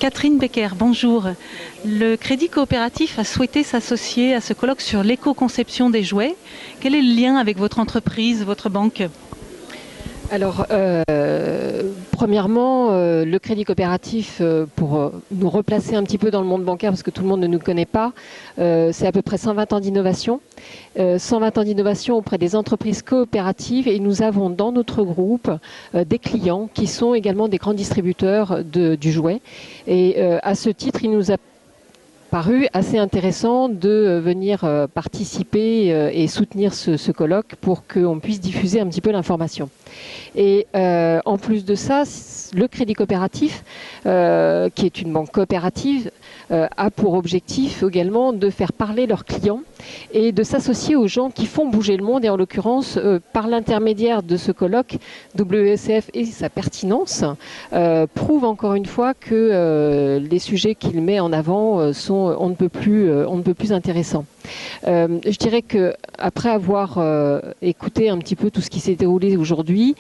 Catherine Becker, bonjour. Le Crédit Coopératif a souhaité s'associer à ce colloque sur l'éco-conception des jouets. Quel est le lien avec votre entreprise, votre banque ? Alors, premièrement, le Crédit Coopératif, pour nous replacer un petit peu dans le monde bancaire, parce que tout le monde ne nous connaît pas, c'est à peu près 120 ans d'innovation. 120 ans d'innovation auprès des entreprises coopératives, et nous avons dans notre groupe des clients qui sont également des grands distributeurs du jouet. Et à ce titre, il nous a paru assez intéressant de venir participer et soutenir ce colloque pour qu'on puisse diffuser un petit peu l'information. Et en plus de ça, le Crédit Coopératif, qui est une banque coopérative, a pour objectif également de faire parler leurs clients et de s'associer aux gens qui font bouger le monde. Et en l'occurrence, par l'intermédiaire de ce colloque, WECF et sa pertinence prouvent encore une fois que les sujets qu'il met en avant sont on ne peut plus intéressants. Je dirais que après avoir écouté un petit peu tout ce qui s'est déroulé aujourd'hui,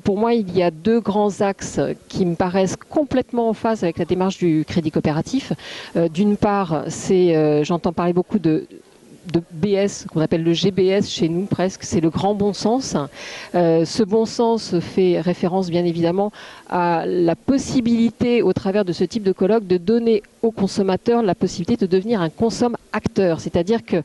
pour moi il y a deux grands axes qui me paraissent complètement en phase avec la démarche du Crédit Coopératif. D'une part, c'est j'entends parler beaucoup de BS, qu'on appelle le GBS chez nous presque, c'est le grand bon sens. Ce bon sens fait référence bien évidemment à la possibilité, au travers de ce type de colloque, de donner aux consommateurs la possibilité de devenir un consomme-acteur. C'est-à-dire que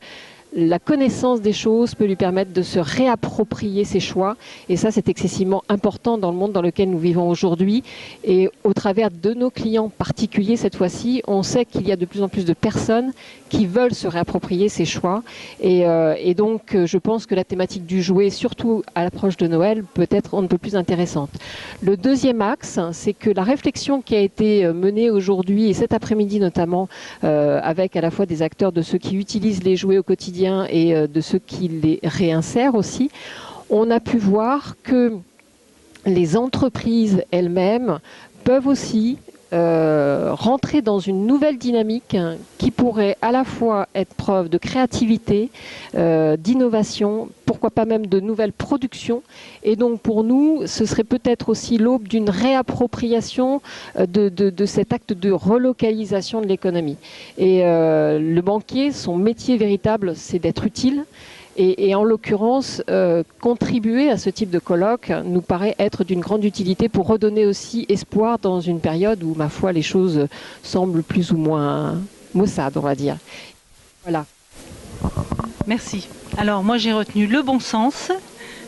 la connaissance des choses peut lui permettre de se réapproprier ses choix. Et ça, c'est excessivement important dans le monde dans lequel nous vivons aujourd'hui. Et au travers de nos clients particuliers, cette fois-ci, on sait qu'il y a de plus en plus de personnes qui veulent se réapproprier ces choix. Et donc, je pense que la thématique du jouet, surtout à l'approche de Noël, peut être on ne peut plus intéressante. Le deuxième axe, c'est que la réflexion qui a été menée aujourd'hui et cet après-midi notamment, avec à la fois des acteurs de ceux qui utilisent les jouets au quotidien et de ceux qui les réinsèrent aussi, on a pu voir que les entreprises elles-mêmes peuvent aussi rentrer dans une nouvelle dynamique qui pourrait à la fois être preuve de créativité, d'innovation, pourquoi pas même de nouvelles productions. Et donc pour nous, ce serait peut-être aussi l'aube d'une réappropriation de cet acte de relocalisation de l'économie. Et le banquier, son métier véritable, c'est d'être utile. Et en l'occurrence, contribuer à ce type de colloque nous paraît être d'une grande utilité pour redonner aussi espoir dans une période où, ma foi, les choses semblent plus ou moins maussades, on va dire. Voilà. Merci. Alors moi j'ai retenu le bon sens,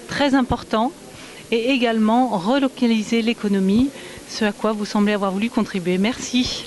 très important, et également relocaliser l'économie, ce à quoi vous semblez avoir voulu contribuer. Merci.